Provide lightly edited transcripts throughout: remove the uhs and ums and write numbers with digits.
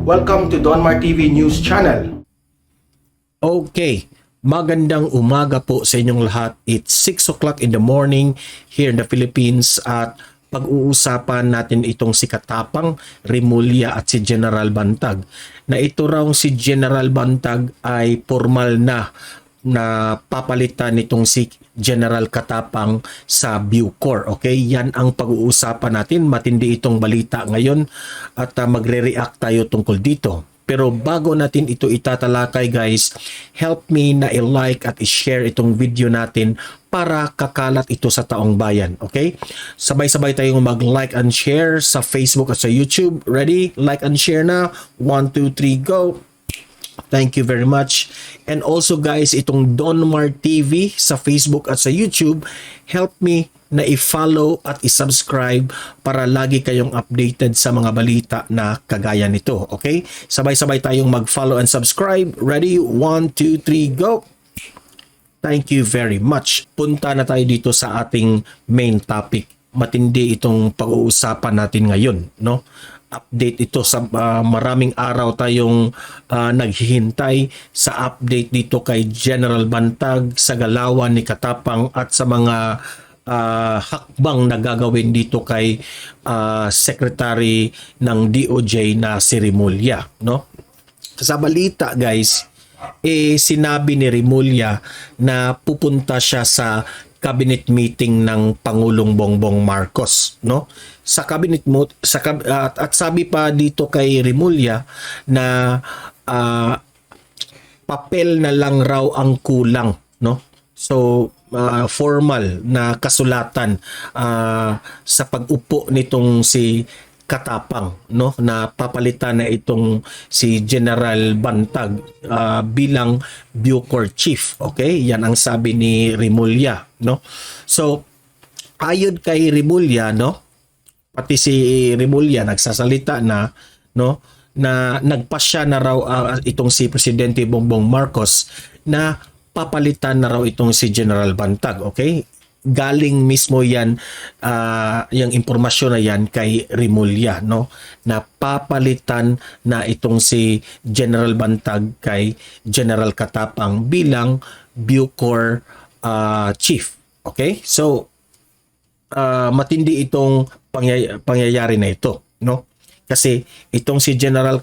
Welcome to Donmar TV News Channel. Okay, magandang umaga po sa inyong lahat. It's 6 o'clock in the morning here in the Philippines at pag-uusapan natin itong si Katapang, Remulla at si General Bantag. Na ito raw si General Bantag ay formal na papalitan nitong si General Katapang sa Bucor. Okay, yan ang pag-uusapan natin. Matindi itong balita ngayon at magre-react tayo tungkol dito. Pero bago natin ito itatalakay guys, help me na i-like at i-share itong video natin para kakalat ito sa taong bayan. Okay? Sabay-sabay tayong mag-like and share sa Facebook at sa YouTube. Ready? Like and share na. 1, 2, 3, go! Thank you very much. And also guys, itong Donmar TV sa Facebook at sa YouTube, help me na i-follow at i-subscribe para lagi kayong updated sa mga balita na kagaya nito. Okay? Sabay-sabay tayong mag-follow and subscribe. Ready? 1, 2, 3, go! Thank you very much. Punta na tayo dito sa ating main topic. Matindi itong pag-uusapan natin ngayon, no? Update ito sa maraming araw tayong naghihintay sa update dito kay General Bantag sa galawan ni Katapang at sa mga hakbang na gagawin dito kay Secretary ng DOJ na si Remulla, no? Sa balita guys, sinabi ni Remulla na pupunta siya sa cabinet meeting ng Pangulong Bongbong Marcos, no? Sa cabinet at sabi pa dito kay Remulla na papel na lang raw ang kulang, no? So formal na kasulatan sa pag-upo nitong si Katapang, no, na papalitan na itong si General Bantag bilang Bucor Chief. Okay, yan ang sabi ni Remulla, no. So ayon kay Remulla, no, pati si Remulla nagsasalita na, no, na nagpasya na raw itong si Presidente Bongbong Marcos na papalitan na raw itong si General Bantag. Okay, galing mismo yan, yung impormasyon na yan kay Remulla, no, na papalitan na itong si General Bantag kay General Katapang bilang Bucor Chief. Okay, so matindi itong pangyayari na ito, no, kasi itong si General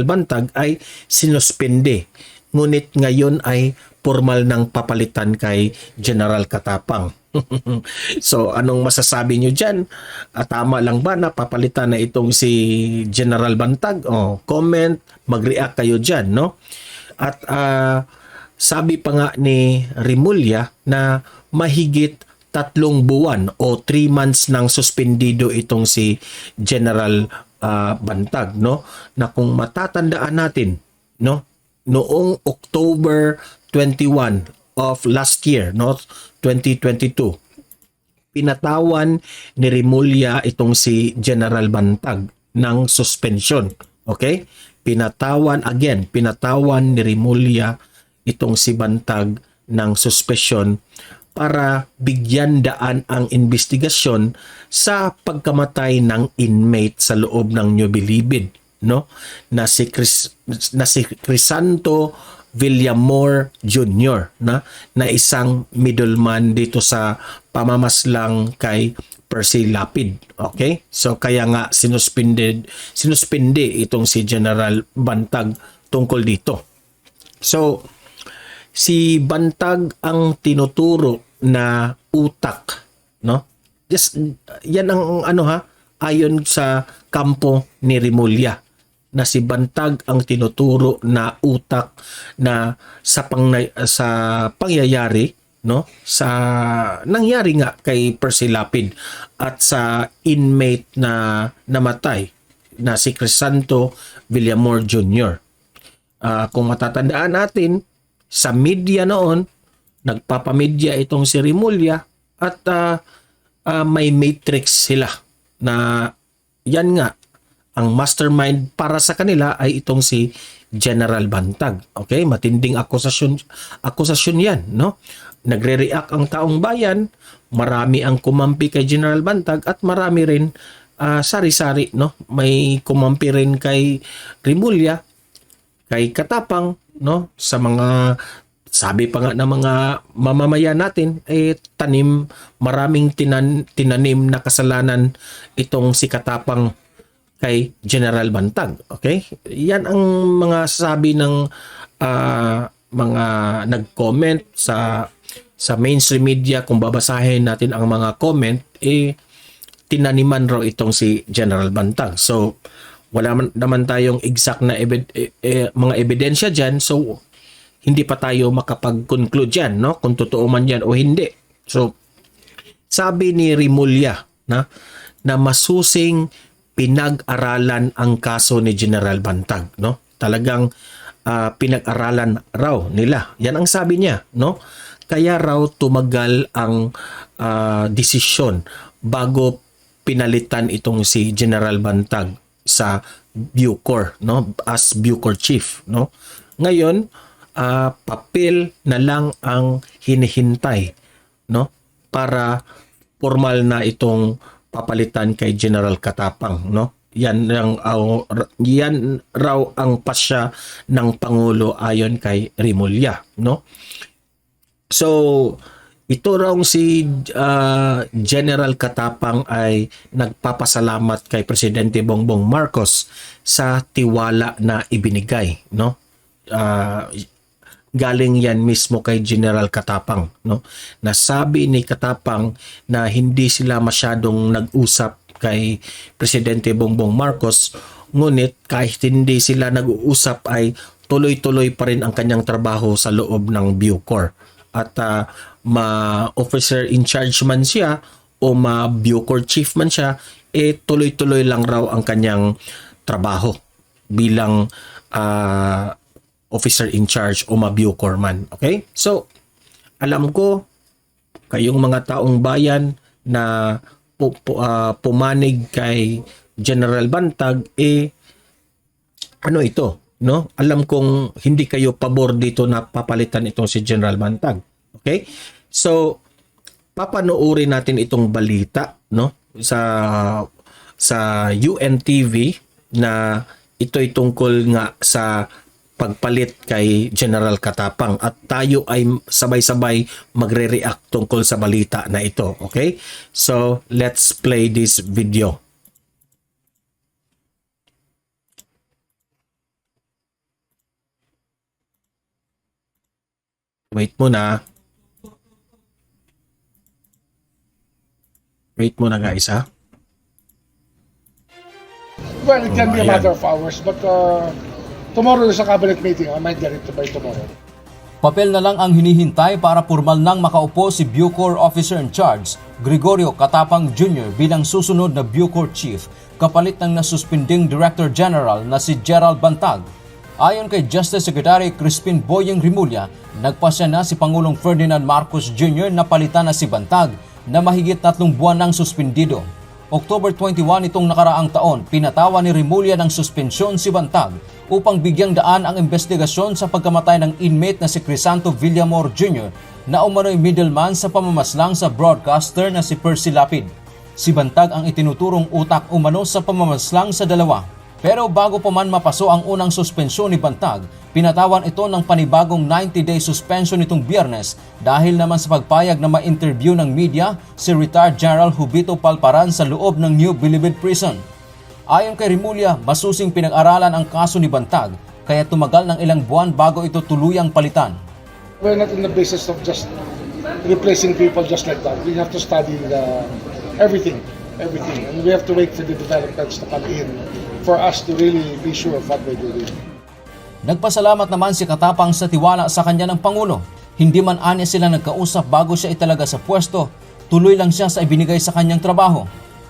Bantag ay sinuspende, ngunit ngayon ay formal ng papalitan kay General Katapang. So anong masasabi nyo dyan? Tama lang ba na papalitan na itong si General Bantag? Comment, mag-react kayo dyan, no? At sabi pa nga ni Remulla na mahigit 3 buwan o 3 months nang suspendido itong si General Bantag, no? Na kung matatandaan natin, no, noong October 21 of last year, no, 2022, pinatawan ni Remulla itong si General Bantag ng suspension. Okay? Pinatawan ni Remulla itong si Bantag ng suspension para bigyan daan ang investigasyon sa pagkamatay ng inmate sa loob ng New Bilibid, no, na si Crisanto Villamor Jr. na isang middleman dito sa pamamaslang kay Percy Lapid. Okay? So kaya nga sinuspende itong si General Bantag tungkol dito. So si Bantag ang tinuturo na utak, no? Just yan ang ayon sa kampo ni Remulla, na si Bantag ang tinuturo na utak na sa pangyayari, no, sa nangyari nga kay Percy Lapid at sa inmate na namatay na si Crisanto Villamor Jr. Kung matatandaan natin, sa media noon nagpapamedya itong si Remulla at may matrix sila na yan nga ang mastermind para sa kanila ay itong si General Bantag. Okay, matinding akusasyon yan, no? Nagre-react ang taong bayan, marami ang kumampi kay General Bantag at marami rin sari-sari, no? May kumampi rin kay Rimulya, kay Katapang, no? Sa mga, sabi pa nga ng mga mamamayan natin, maraming tinanim na kasalanan itong si Katapang kay General Bantag. Okay? Yan ang mga sabi ng mga nag-comment sa mainstream media. Kung babasahin natin ang mga comment, tinaniman raw itong si General Bantag. So, wala naman tayong exact na mga ebidensya dyan. So, hindi pa tayo makapag-conclude dyan, no? Kung totoo man yan o hindi. So, sabi ni Rimulya na masusing pinag-aralan ang kaso ni General Bantag, no? Talagang pinag-aralan raw nila. Yan ang sabi niya, no? Kaya raw tumagal ang desisyon bago pinalitan itong si General Bantag sa Bucor, no? As Bucor chief, no? Ngayon, papel na lang ang hinihintay, no? Para formal na itong papalitan kay General Katapang, no? Yan raw ang pasya ng Pangulo ayon kay Rimulya, no? So, ito raw si General Katapang ay nagpapasalamat kay Presidente Bongbong Marcos sa tiwala na ibinigay, no? Galing yan mismo kay General Katapang, no? Nasabi ni Katapang na hindi sila masyadong nag-usap kay Presidente Bongbong Marcos, ngunit kahit hindi sila nag-uusap ay tuloy-tuloy pa rin ang kanyang trabaho sa loob ng Bucor. At ma-officer in charge man siya o ma-Bucor chief man siya, tuloy-tuloy lang raw ang kanyang trabaho bilang officer in charge o ma-Bucor man. Okay? So, alam ko, kayong mga taong bayan na pumanig kay General Bantag, ano ito? No? Alam kong hindi kayo pabor dito na papalitan itong si General Bantag. Okay? So, papanoorin natin itong balita, no? Sa UNTV na ito'y tungkol nga sa pagpalit kay General Katapang at tayo ay sabay-sabay magre-react tungkol sa balita na ito. Okay? So, let's play this video. Wait muna. Wait muna guys, ha? Well, it can be a matter of hours, but tomorrow is a cabinet meeting. I might get it by tomorrow. Papel na lang ang hinihintay para formal nang makaupo si Bucor Officer in Charge, Gregorio Katapang Jr. bilang susunod na Bucor Chief, kapalit ng nasuspending Director General na si Gerald Bantag. Ayon kay Justice Secretary Crispin Boyeng Rimulya, nagpasya na si Pangulong Ferdinand Marcos Jr. na palitan na si Bantag na mahigit 3 buwan nang suspendido. October 21 itong nakaraang taon, pinatawa ni Rimulya ng suspensyon si Bantag upang bigyang daan ang investigasyon sa pagkamatay ng inmate na si Crisanto Villamor Jr. na umano'y middleman sa pamamaslang sa broadcaster na si Percy Lapid. Si Bantag ang itinuturong utak umano sa pamamaslang sa dalawa. Pero bago pa man mapaso ang unang suspensyon ni Bantag, pinatawan ito ng panibagong 90-day suspension nitong Biyernes dahil naman sa pagpayag na ma-interview ng media si retired General Jubito Palparan sa loob ng New Bilibid Prison. Ayon kay Rimulya, masusing pinag-aralan ang kaso ni Bantag kaya tumagal ng ilang buwan bago ito tuluyang palitan. We're not in the business of just replacing people just like that. We have to study everything. And we have to wait for the developments to come in for us to really be sure of what we're doing. Nagpasalamat naman si Katapang sa tiwala sa kanya ng Pangulo. Hindi man anya sila nagkausap bago siya italaga sa pwesto, tuloy lang siya sa ibinigay sa kanyang trabaho.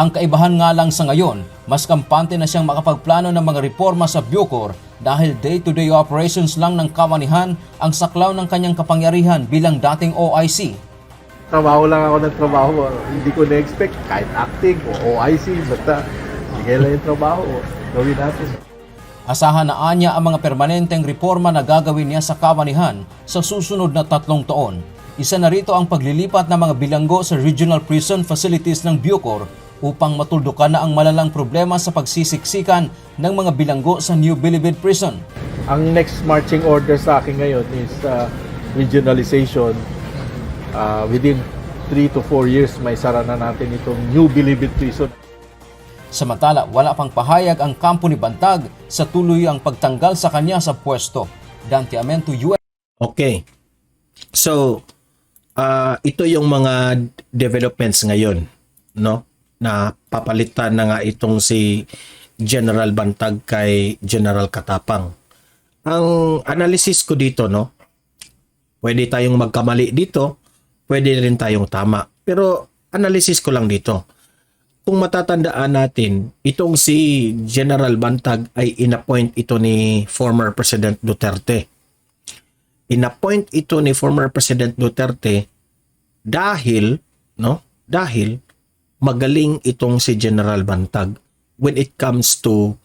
Ang kaibahan nga lang sa ngayon, mas kampante na siyang makapagplano ng mga reforma sa Bucor dahil day-to-day operations lang ng kamanihan ang saklaw ng kanyang kapangyarihan bilang dating OIC. Trabaho lang ako ng trabaho. Hindi ko na-expect kahit acting o OIC, basta bigay lang yung trabaho. Gawin natin. Asahan na anya ang mga permanenteng reforma na gagawin niya sa kamanihan sa susunod na 3 taon. Isa na rito ang paglilipat ng mga bilanggo sa regional prison facilities ng Bucor upang matuldukan na ang malalang problema sa pagsisiksikan ng mga bilanggo sa New Bilibid Prison. Ang next marching order sa akin ngayon is regionalization. Within 3 to 4 years, may sara na natin itong New Bilibid Prison. Samantala, wala pang pahayag ang kampo ni Bantag sa tuloy ang pagtanggal sa kanya sa pwesto. Dante Amento, US. Okay. So, ito yung mga developments ngayon, no? Na papalitan na nga itong si General Bantag kay General Katapang. Ang analysis ko dito, no? Pwede tayong magkamali dito, pwede rin tayong tama. Pero analysis ko lang dito. Kung matatandaan natin, itong si General Bantag ay inappoint ito ni former President Duterte. Inappoint ito ni former President Duterte dahil magaling itong si General Bantag when it comes to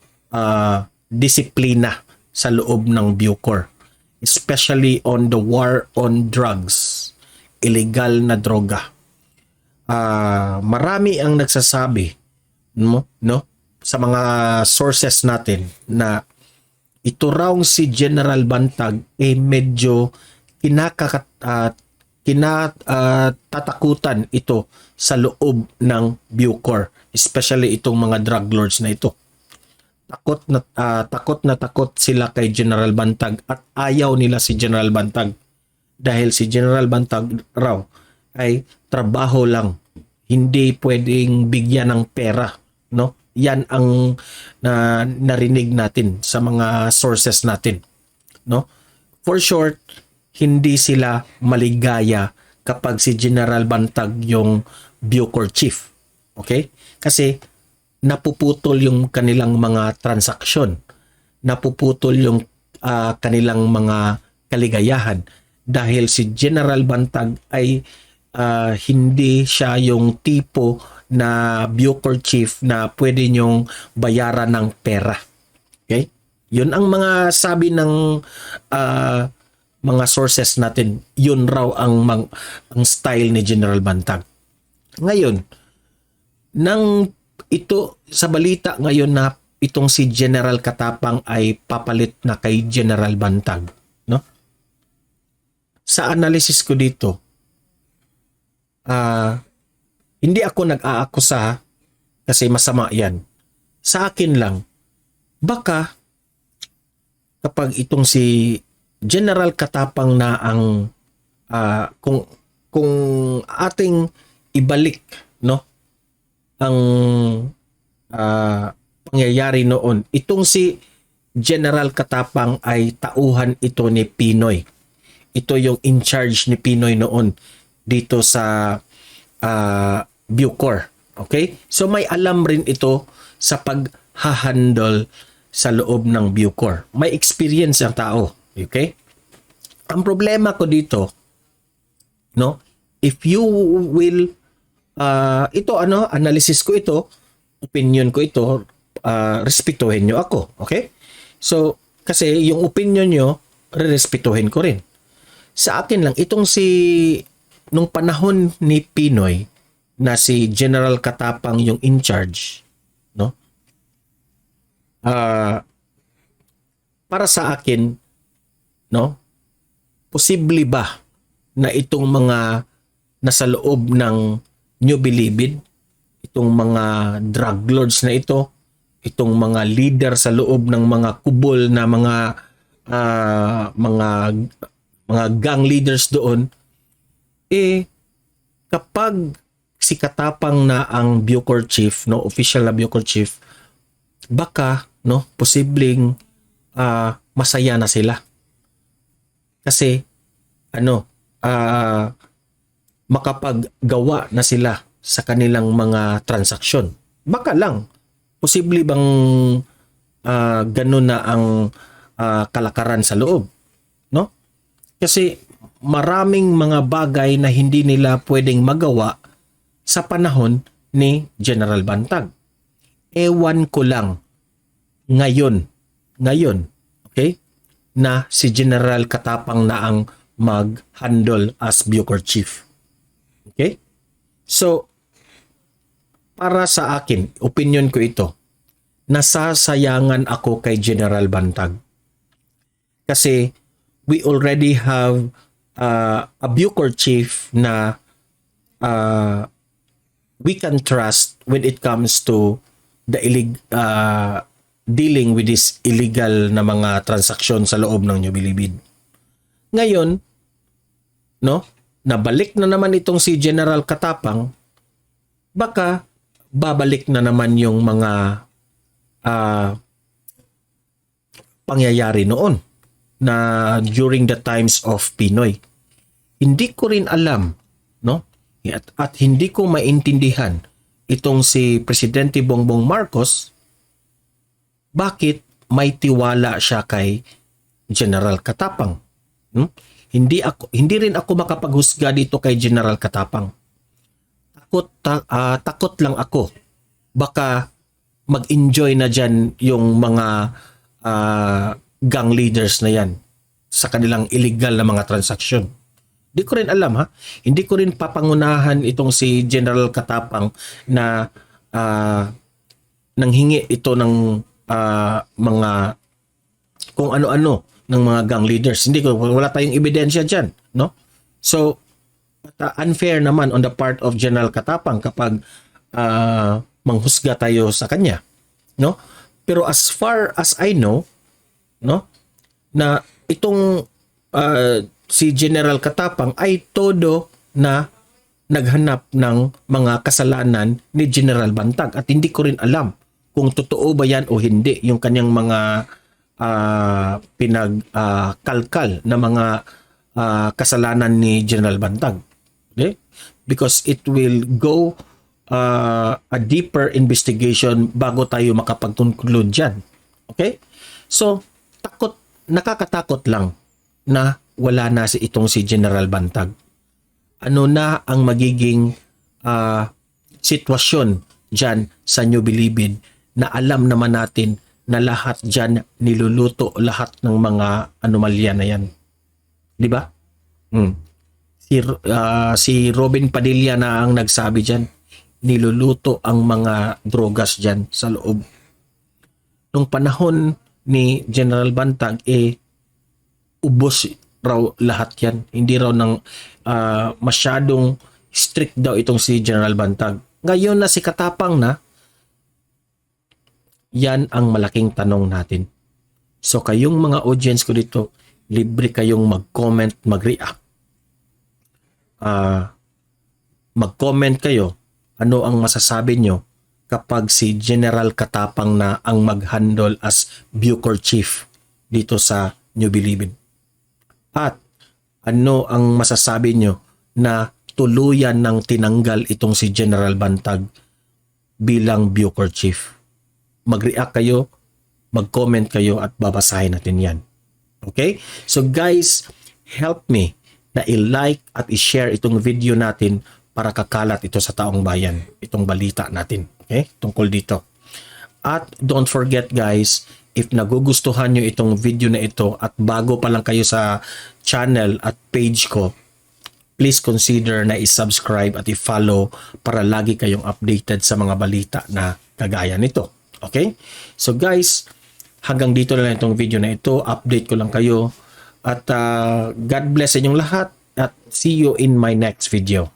disiplina sa loob ng Bucor, especially on the war on drugs, illegal na droga. Marami ang nagsasabi no sa mga sources natin na ito raw si General Bantag medyo kinatatakutan ito sa loob ng Bucor, especially itong mga drug lords na ito. Takot na takot sila kay General Bantag at ayaw nila si General Bantag dahil si General Bantag raw ay trabaho lang, hindi pwedeng bigyan ng pera, no? Yan ang narinig natin sa mga sources natin, no? For short, hindi sila maligaya kapag si General Bantag yung Bucor chief. Okay? Kasi napuputol yung kanilang mga transaksyon, napuputol yung kanilang mga kaligayahan dahil si General Bantag ay hindi siya yung tipo na Bucor chief na pwede nyong bayaran ng pera. Okay? Yun ang mga sabi ng mga sources natin. Yun raw ang style ni General Bantag. Ngayon, nang ito sa balita ngayon na itong si General Katapang ay papalit na kay General Bantag, no? Sa analysis ko dito, hindi ako nag-aakusa kasi masama yan. Sa akin lang, baka kapag itong si General Katapang na ang kung ating ibalik, no, ang pangyayari noon, itong si General Katapang ay tauhan ito ni Pinoy. Ito yung in charge ni Pinoy noon dito sa Bucor. Okay? So may alam rin ito sa pag-handle sa loob ng Bucor. May experience ang tao. Okay? Ang problema ko dito, no? If you will analysis ko ito, opinion ko ito, respetuhin nyo ako. Okay? So, kasi yung opinion nyo, respetuhin ko rin. Sa akin lang, itong nung panahon ni Pinoy, na si General Katapang yung in charge, no? Para sa akin, no? Posible ba na itong mga nasa loob ng New Bilibid, itong mga drug lords na ito, itong mga leader sa loob ng mga kubol na mga gang leaders doon, kapag si Katapang na ang Bucor chief, no, official na Bucor chief, baka, no, posibleng masaya na sila. Kasi makapaggawa na sila sa kanilang mga transaksyon. Baka lang, posible bang ganun na ang kalakaran sa loob, no? Kasi maraming mga bagay na hindi nila pwedeng magawa sa panahon ni General Bantag. Ewan ko lang ngayon, okay, na si General Katapang na ang mag-handle as Bucor chief. Okay? So, para sa akin, opinion ko ito, nasasayangan ako kay General Bantag. Kasi we already have a Bucor chief na we can trust when it comes to the dealing with this illegal na mga transaksyon sa loob ng New Bilibid. Ngayon, no, nabalik na naman itong si General Katapang, baka babalik na naman yung mga pangyayari noon na during the times of Pinoy. Hindi ko rin alam, no? At hindi ko maintindihan itong si Presidente Bongbong Marcos bakit may tiwala siya kay General Katapang. Hindi rin ako makapaghusga dito kay General Katapang. Takot lang ako. Baka mag-enjoy na dyan yung mga gang leaders na yan sa kanilang illegal na mga transaksyon. Hindi ko rin alam, ha. Hindi ko rin papangunahan itong si General Katapang na nanghingi ito ng mga kung ano-ano ng mga gang leaders. Wala tayong ebidensya dyan, no? So, unfair naman on the part of General Katapang kapag manghusga tayo sa kanya, no? Pero as far as I know, no, na itong si General Katapang ay todo na naghanap ng mga kasalanan ni General Bantag at hindi ko rin alam kung totoo ba yan o hindi yung kanyang mga pinagkalkal na mga kasalanan ni General Bantag. Okay? Because it will go a deeper investigation bago tayo makapag-conclude dyan. Okay? So, nakakatakot lang na wala na itong si General Bantag. Ano na ang magiging sitwasyon dyan sa New Bilibid na alam naman natin na lahat dyan niluluto lahat ng mga anomalya na yan. Di ba? Si Robin Padilla na ang nagsabi dyan, niluluto ang mga drogas dyan sa loob. Nung panahon ni General Bantag, ubos raw lahat yan. Hindi raw masyadong strict daw itong si General Bantag. Ngayon na si Katapang na, yan ang malaking tanong natin. So kayong mga audience ko dito, libre kayong mag-comment, mag-react. Mag-comment kayo, ano ang masasabi nyo kapag si General Katapang na ang mag-handle as Bucor Chief dito sa New Bilibid. At ano ang masasabi nyo na tuluyan ng tinanggal itong si General Bantag bilang Bucor Chief. Mag-react kayo, mag-comment kayo at babasahin natin yan. Okay? So guys, help me na i-like at i-share itong video natin para kakalat ito sa taong bayan, itong balita natin. Okay? Tungkol dito. At don't forget guys, if nagugustuhan nyo itong video na ito at bago pa lang kayo sa channel at page ko, please consider na i-subscribe at i-follow para lagi kayong updated sa mga balita na kagaya nito. Okay? So guys, hanggang dito na lang itong video na ito. Update ko lang kayo. At God bless inyong lahat. At see you in my next video.